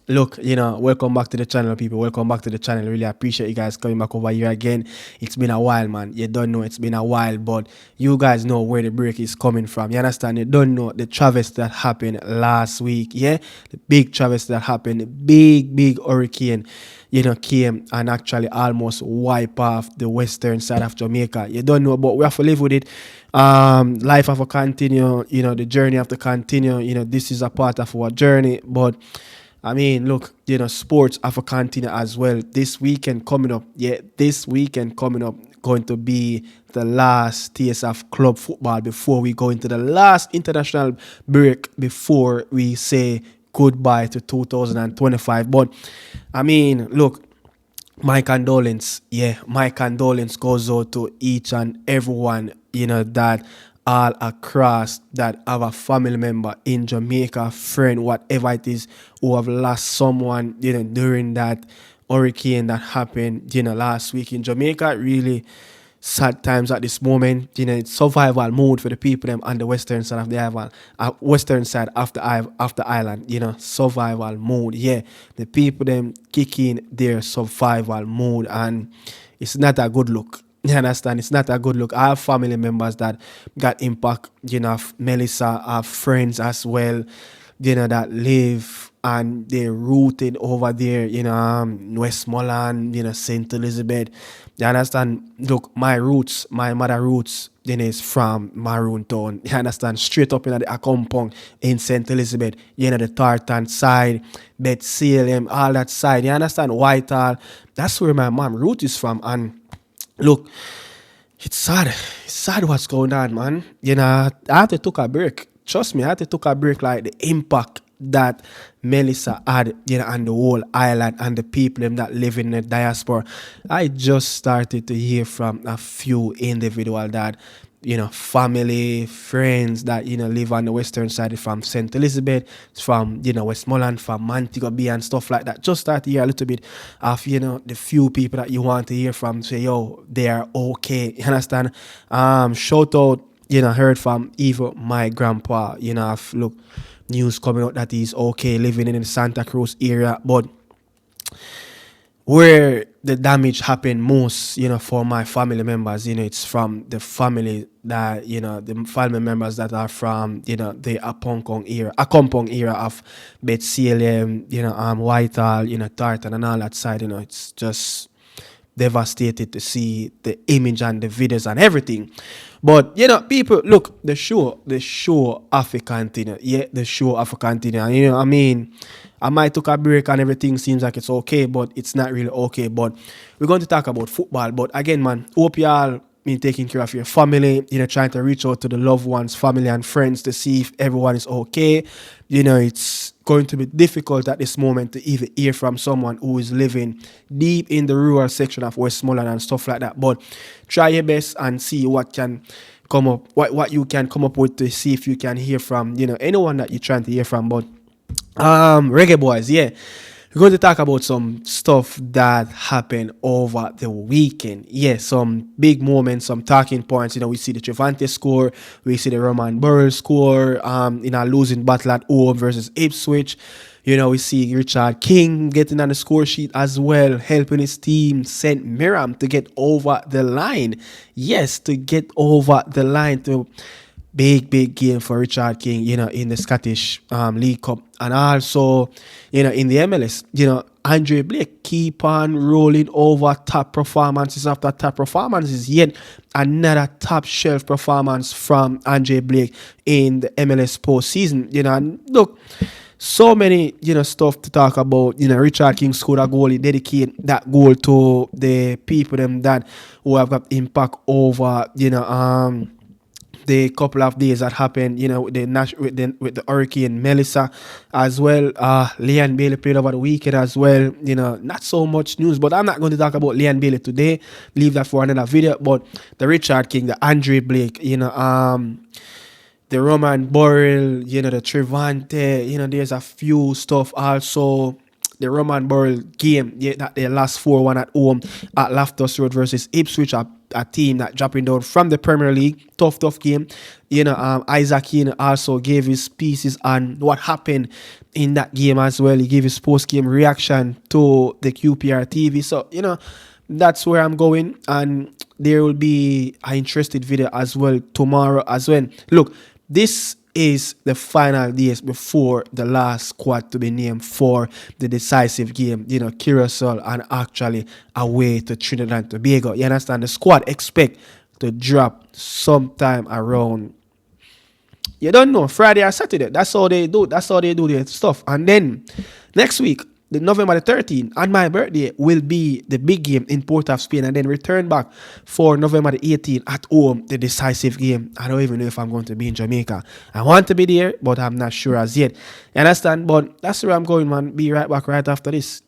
Look, welcome back to the channel, people. Welcome back to the channel. Really appreciate you guys coming back over here again. It's been a while, man. You don't know it's been a while, but you guys know where the break is coming from. You understand? You don't know the travesty that happened last week. Yeah, the big travesty that happened, the big hurricane. Came and actually almost wipe off the western side of Jamaica. You don't know, but we have to live with it. Life have to continue. The journey have to continue. This is a part of our journey, but I mean, look, sports have a continue as well. This weekend coming up, going to be the last TSF club football before we go into the last international break before we say goodbye to 2025. But I mean, look, my condolence goes out to each and everyone, that all across that have a family member in Jamaica, friend, whatever it is, who have lost someone, during that hurricane that happened, last week in Jamaica. Really sad times at this moment. It's survival mode for the people them on the western side of the island, western side of the island. Survival mode. Yeah, the people them kicking their survival mode, and it's not a good look. You understand? It's not a good look. I have family members that got impact. Melissa, have friends as well, that live and they're rooted over there, Westmoreland, St. Elizabeth. You understand? Look, my mother roots, is from Maroon Town. You understand? Straight up in the Akompong in St. Elizabeth, the Tartan side, Salem, all that side. You understand? Whitehall. That's where my mom root is from. And look, it's sad. It's sad what's going on, man. I had to take a break. Trust me, I had to take a break, like the impact that Melissa had, on the whole island and the people them that live in the diaspora. I just started to hear from a few individuals that, family, friends that, live on the western side from St. Elizabeth, from, Westmoreland, from Montego Bay and stuff like that. Just start to hear a little bit of, the few people that you want to hear from say, yo, they are okay. You understand? Shout out, heard from even my grandpa, look, news coming out that he's okay living in the Santa Cruz area, but where the damage happened most, for my family members, it's from the family that, the family members that are from, the Akompong era of Salem, Whitehall, Tartan and all that side. It's just devastated to see the image and the videos and everything. But people, look, the show have to continue. Yeah, the show have to continue. And I mean, I might took a break and everything seems like it's okay, but it's not really okay. But we're going to talk about football. But again, man, hope y'all been taking care of your family, trying to reach out to the loved ones, family and friends to see if everyone is okay. It's going to be difficult at this moment to even hear from someone who is living deep in the rural section of Westmoreland and stuff like that. But try your best and see what can come up, what you can come up with to see if you can hear from, anyone that you're trying to hear from. But Reggae Boyz, yeah. We're going to talk about some stuff that happened over the weekend. Yeah, some big moments, some talking points. We see the Trivante score. We see the Roman Burrell score in a losing battle at home versus Ipswich. We see Richard King getting on the score sheet as well, helping his team, St. Miriam, to get over the line. Yes, to get over the line to... Big game for Richard King, in the Scottish League Cup. And also, in the MLS, Andre Blake keep on rolling over top performances after top performances. Yet another top shelf performance from Andre Blake in the MLS postseason. And look, so many, stuff to talk about. Richard King scored a goal. He dedicated that goal to the people them that who have got impact over, the couple of days that happened, with the Hurricane Melissa as well. Leon Bailey played over the weekend as well. Not so much news, but I'm not going to talk about Leon Bailey today. Leave that for another video. But the Richard King, the Andre Blake, the Roman Borel, the Trivante, there's a few stuff also. The Roman Burrell game, that they lost 4-1 at home at Loftus Road versus Ipswich, a a team that dropping down from the Premier League. Tough game. Isaac Keane also gave his pieces on what happened in that game as well. He gave his post-game reaction to the QPR TV. So, that's where I'm going. And there will be an interested video as well tomorrow as well. Look, this is the final days before the last squad to be named for the decisive game, Curacao and actually away to Trinidad and Tobago. You understand? The squad expect to drop sometime around, you don't know, Friday or Saturday. That's how they do their stuff. And then next week, the November the 13th, on my birthday, will be the big game in Port of Spain, and then return back for November the 18th at home, the decisive game. I don't even know if I'm going to be in Jamaica. I want to be there, but I'm not sure as yet. You understand? But that's where I'm going, man. Be right back right after this.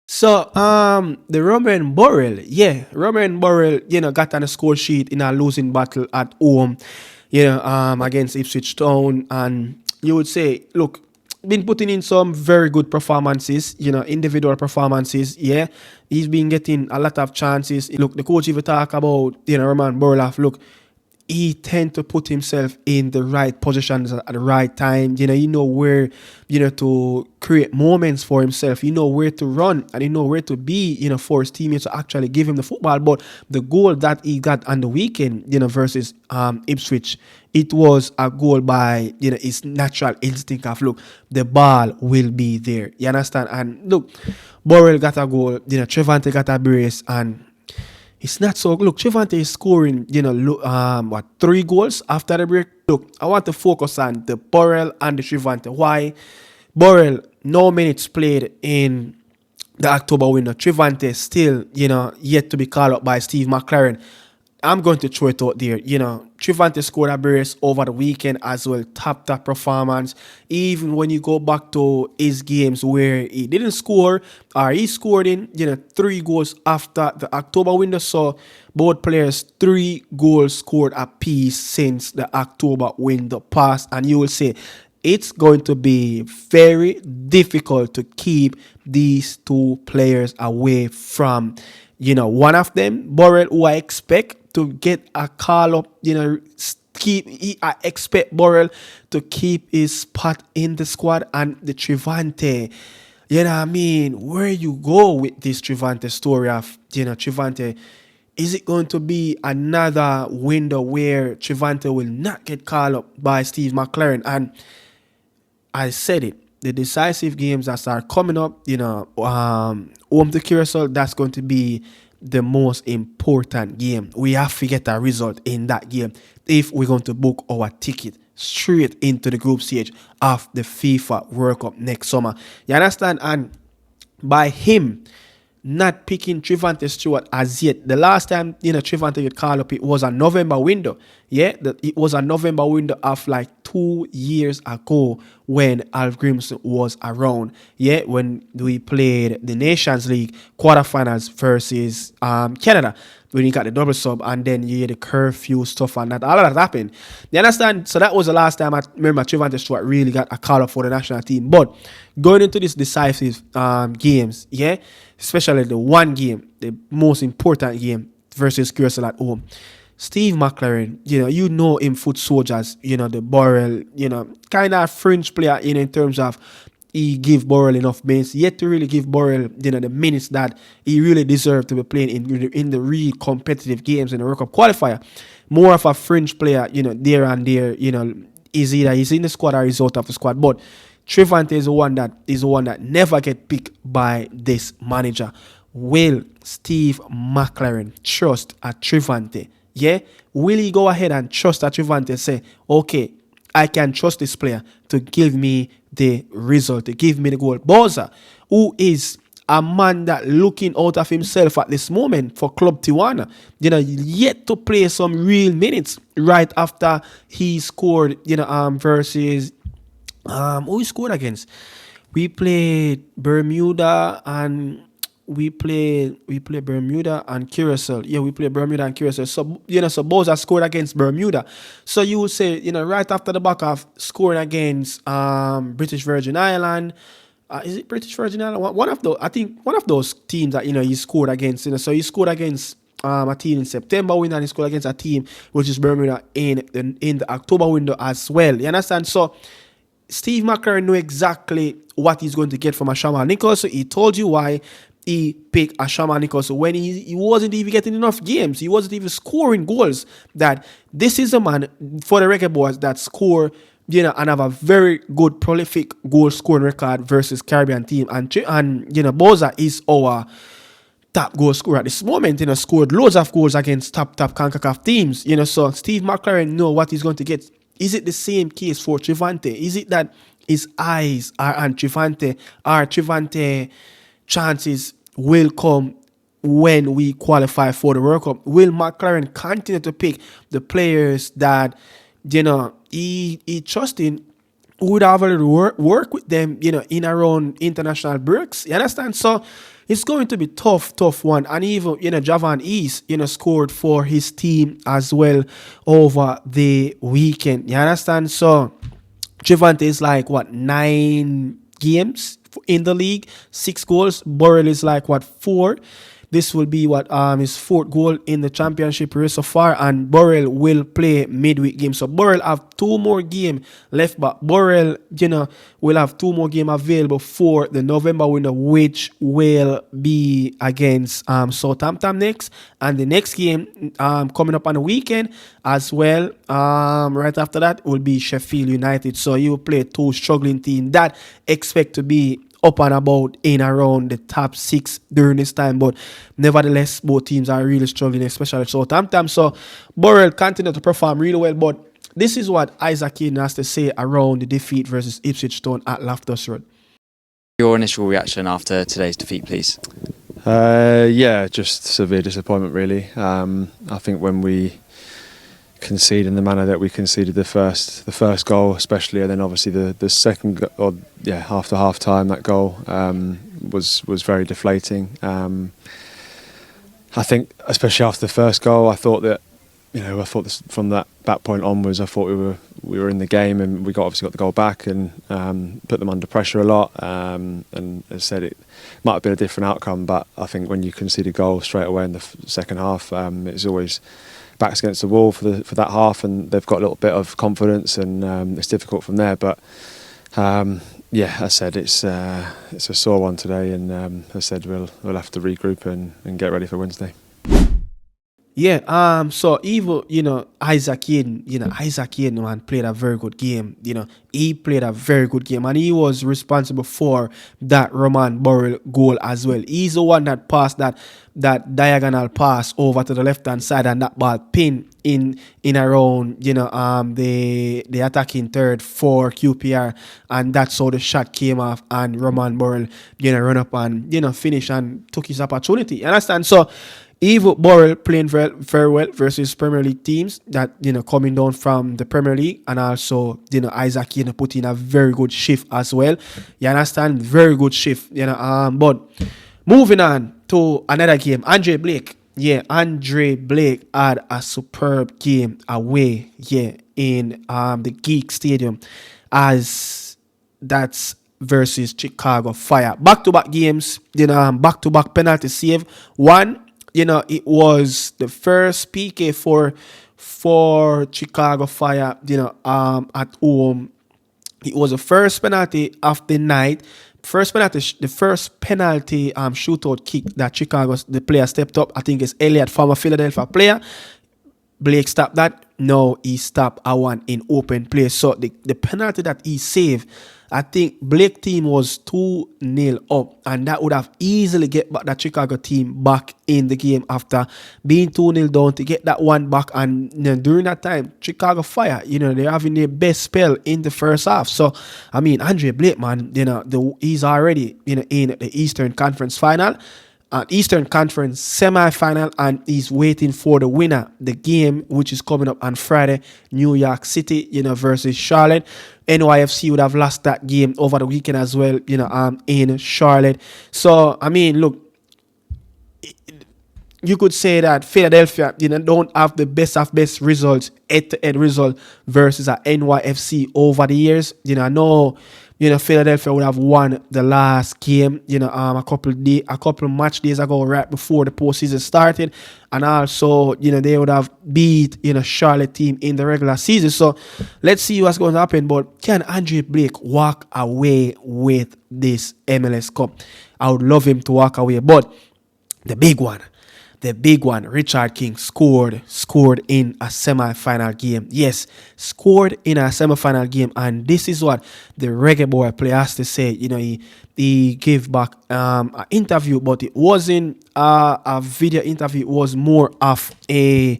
So, the Roman Burrell, got on a score sheet in a losing battle at home, against Ipswich Town. And you would say, look, been putting in some very good performances, individual performances. Yeah, he's been getting a lot of chances. Look, the coach even talk about, Roman Burrell. Look, he tend to put himself in the right positions at the right time. You know where, to create moments for himself. You know where to run, and you know where to be, for his teammates to actually give him the football. But the goal that he got on the weekend, versus Ipswich, it was a goal by, his natural instinct of, look, the ball will be there. You understand? And look, Borel got a goal, Trivante got a brace, and it's not so. Look, Trivante is scoring, 3 goals after the break. Look, I want to focus on the Burrell and the Trivante. Why? Burrell, no minutes played in the October window. Trivante still, yet to be called up by Steve McLaren. I'm going to throw it out there. Trivante scored a brace over the weekend as well. Top performance. Even when you go back to his games where he didn't score, or he scored in, 3 goals after the October window. So both players 3 goals scored apiece since the October window passed. And you will say it's going to be very difficult to keep these 2 players away from, one of them, Borel, who I expect to get a call up, I expect Borel to keep his spot in the squad, and the Trivante, where you go with this Trivante story of, Trivante, is it going to be another window where Trivante will not get called up by Steve McLaren? And I said it, the decisive games that are coming up, home to Curacao, that's going to be the most important game. We have to get a result in that game if we're going to book our ticket straight into the group stage of the FIFA World Cup next summer. You understand? And by him not picking Trivante Stewart as yet, the last time Trivante get called up, it was a November window. Yeah, it was a November window of like 2 years ago when Alf Grimson was around. Yeah, when we played the Nations League quarterfinals versus Canada, when you got the double sub, and then you had the curfew stuff and that. All of that happened. You understand? So that was the last time I remember Trivante Stewart really got a call up for the national team. But going into this decisive games, yeah, especially the one game, the most important game versus Curacao at home, Steve McLaren, you know him foot soldiers, the Borel, kind of fringe player, in terms of he give Borel enough minutes, yet to really give Borel, the minutes that he really deserved to be playing in the real competitive games in the World Cup qualifier. More of a fringe player, there and there, is either he's in the squad or he's out of the squad. But Trivante is the one that never get picked by this manager. Will Steve McLaren trust a Trivante? Yeah, will he go ahead and trust a Trivante and say, okay, I can trust this player to give me the result, to give me the goal? Boza, who is a man that looking out of himself at this moment for Club Tijuana, yet to play some real minutes right after he scored, versus who he scored against. We played Bermuda and Bermuda and Curacao. Yeah, we played Bermuda and Curacao. So, so Boza scored against Bermuda. So you would say, right after the back of scoring against British Virgin Island, Is it British Virgin Islands? One of those, I think, one of those teams that he scored against. So he scored against a team in September window, and he scored against a team which is Bermuda in the October window as well. You understand? So Steve McLaren knew exactly what he's going to get from Ashama Nichols. So he told you why he picked Ashama Nichols when he wasn't even getting enough games. He wasn't even scoring goals. That this is a man for the Reggae Boyz that score, and have a very good prolific goal scoring record versus Caribbean team. And Boza is our top goal scorer at this moment. Scored loads of goals against top CONCACAF teams. So Steve McLaren know what he's going to get. Is it the same case for Trivante? Is it that his eyes are on Trivante? Our Trivante chances will come when we qualify for the World Cup? Will McLaren continue to pick the players that he trusting would have already work with them, in our own international breaks? You understand? So it's going to be tough one. And even, Javan East, scored for his team as well over the weekend. You understand? So Trivante is like, 9 games in the league, 6 goals. Burrell is like, 4. This will be his 4th goal in the championship race so far, and Borel will play midweek game. So Borel have 2 more games left, but Borel, will have 2 more games available for the November window, which will be against Southampton next, and the next game coming up on the weekend as well. Right after that will be Sheffield United. So you will play 2 struggling teams that expect to be up and about in around the top 6 during this time, but nevertheless, both teams are really struggling, especially Southampton. So Burrell continue to perform really well, but this is what Isaac Keane has to say around the defeat versus Ipswich Town at Loftus Road. Your initial reaction after today's defeat, please? Just severe disappointment, really. I think when we concede in the manner that we conceded the first goal, especially, and then obviously the second, after half time, that goal was very deflating. I think, especially after the first goal, I thought that from that point onwards, I thought we were in the game, and we obviously got the goal back and put them under pressure a lot. And as I said, it might have been a different outcome, but I think when you concede a goal straight away in the second half, it's always backs against the wall for that half, and they've got a little bit of confidence, and it's difficult from there. But as I said, it's a sore one today, and as I said, we'll have to regroup and get ready for Wednesday. Yeah, so even, Isaac Keane, man, played a very good game. He played a very good game, and he was responsible for that Roman Burrell goal as well. He's the one that passed that diagonal pass over to the left-hand side, and that ball pinned in around, the attacking third for QPR, and that's how the shot came off, and Roman Burrell, run up and, finish and took his opportunity. You understand? So Evo Borel playing very, very well versus Premier League teams that, coming down from the Premier League, and also, Isaac, put in a very good shift as well. You understand? Very good shift, but moving on to another game, Andre Blake. Yeah, Andre Blake had a superb game away, in the Geek Stadium, as that's versus Chicago Fire. Back-to-back games, back-to-back penalty save. One, it was the first PK for Chicago Fire, at home. It was the first penalty of the night. The first penalty shootout kick that the player stepped up. I think it's Elliott, former Philadelphia player. Blake stopped that. No, he stopped a one in open play. So the penalty that he saved, I think Blake team was 2-0 up, and that would have easily get back that Chicago team back in the game after being 2-0 down to get that one back. And during that time, Chicago Fire, they're having their best spell in the first half. So, I mean, Andre Blake, man, he's already in the Eastern Conference final. Eastern Conference semi-final, and he's waiting for the winner. The game, which is coming up on Friday, New York City, versus Charlotte. NYFC would have lost that game over the weekend as well, in Charlotte. So, I mean, look, you could say that Philadelphia, don't have the best of best results, head-to-head result versus a NYFC over the years. I know, Philadelphia would have won the last game, a couple match days ago, right before the postseason started, and also, they would have beat, Charlotte team in the regular season. So let's see what's going to happen. But can Andre Blake walk away with this MLS Cup? I would love him to walk away, but the big one, Richard King scored in a semi-final game. Yes, scored in a semi-final game, and this is what the Reggae Boy player has to say. He gave back an interview, but it wasn't a video interview. It was more of a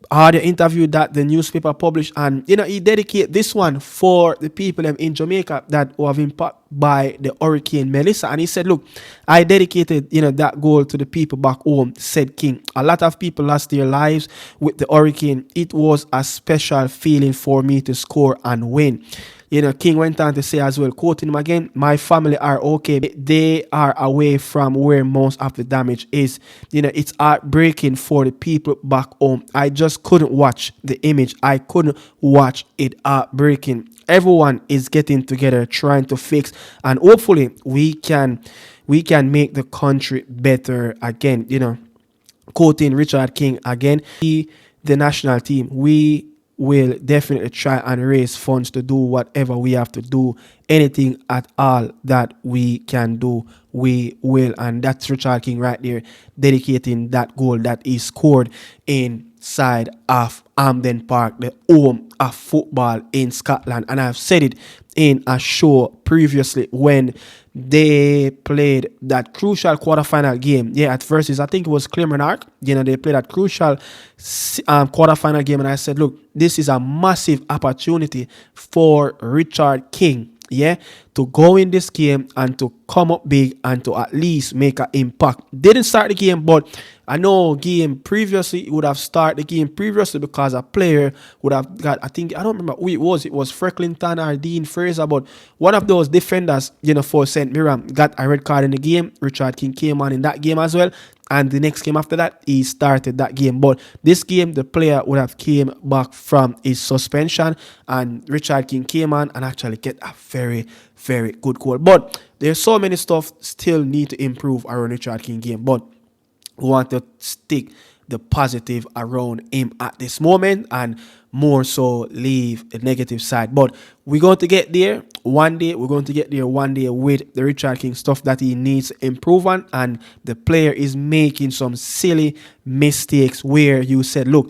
audio interview that the newspaper published, and he dedicated this one for the people in Jamaica that were impacted by the Hurricane Melissa. And he said, look, I dedicated that goal to the people back home, said King. A lot of people lost their lives with the hurricane. It was a special feeling for me to score and win. King went on to say as well, quoting him again, my family are okay. They are away from where most of the damage is. It's heartbreaking for the people back home. I just couldn't watch the image. I couldn't watch it. Heartbreaking. Everyone is getting together, trying to fix, and hopefully we can make the country better again. Quoting Richard King again, the national team, we will definitely try and raise funds to do whatever we have to do. Anything at all that we can do, we will. And that's Richard King right there, dedicating that goal that he scored inside of Hampden Park, the home of football in Scotland. And I've said it in a show previously when they played that crucial quarterfinal game. Yeah, at versus, I think it was Clermont. They played that crucial quarterfinal game, and I said, look, this is a massive opportunity for Richard King, to go in this game and to come up big and to at least make an impact. Didn't start the game, but I know game previously, it would have started the game previously because a player would have got, I don't remember who it was Frecklington or Dean Fraser, but one of those defenders, for St. Mirren got a red card in the game. Richard King came on in that game as well, and the next game after that, he started that game. But this game, the player would have came back from his suspension, and Richard King came on and actually get a very, very good goal. But there's so many stuff still need to improve around Richard King game, but we want to stick the positive around him at this moment and more so leave the negative side. But we're going to get there one day. We're going to get there one day with the Richard King stuff that he needs to improve on. And the player is making some silly mistakes where you said, look,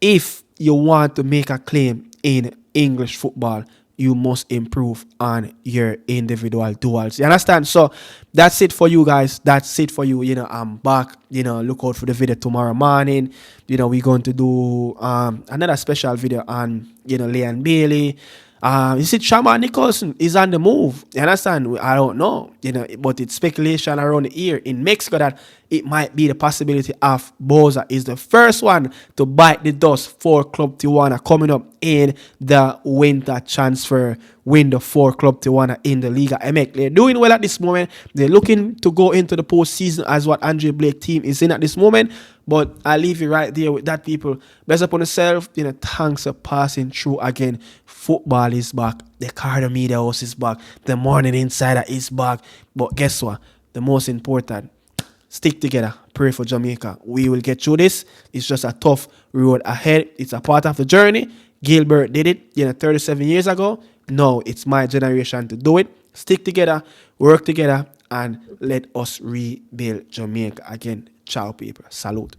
if you want to make a claim in English football, you must improve on your individual duels. You understand? So that's it for you guys. That's it for you. I'm back. Look out for the video tomorrow morning. We're going to do another special video on, Leon Bailey. You see, Shaman Nicholson is on the move. You understand? I don't know, but it's speculation around the ear in Mexico that it might be the possibility of Boza is the first one to bite the dust for Club Tijuana coming up in the winter transfer window for Club Tijuana in the Liga MX. They're doing well at this moment. They're looking to go into the postseason as what Andre Blake team is in at this moment. But I'll leave you right there with that, people. Best upon yourself. Thanks for passing through again. Football is back. The Nicardo Media House is back. The Morning Insider is back. But guess what? The most important, stick together. Pray for Jamaica. We will get through this. It's just a tough road ahead. It's a part of the journey. Gilbert did it, 37 years ago. Now it's my generation to do it. Stick together, work together, and let us rebuild Jamaica again. Ciao, people. Salute.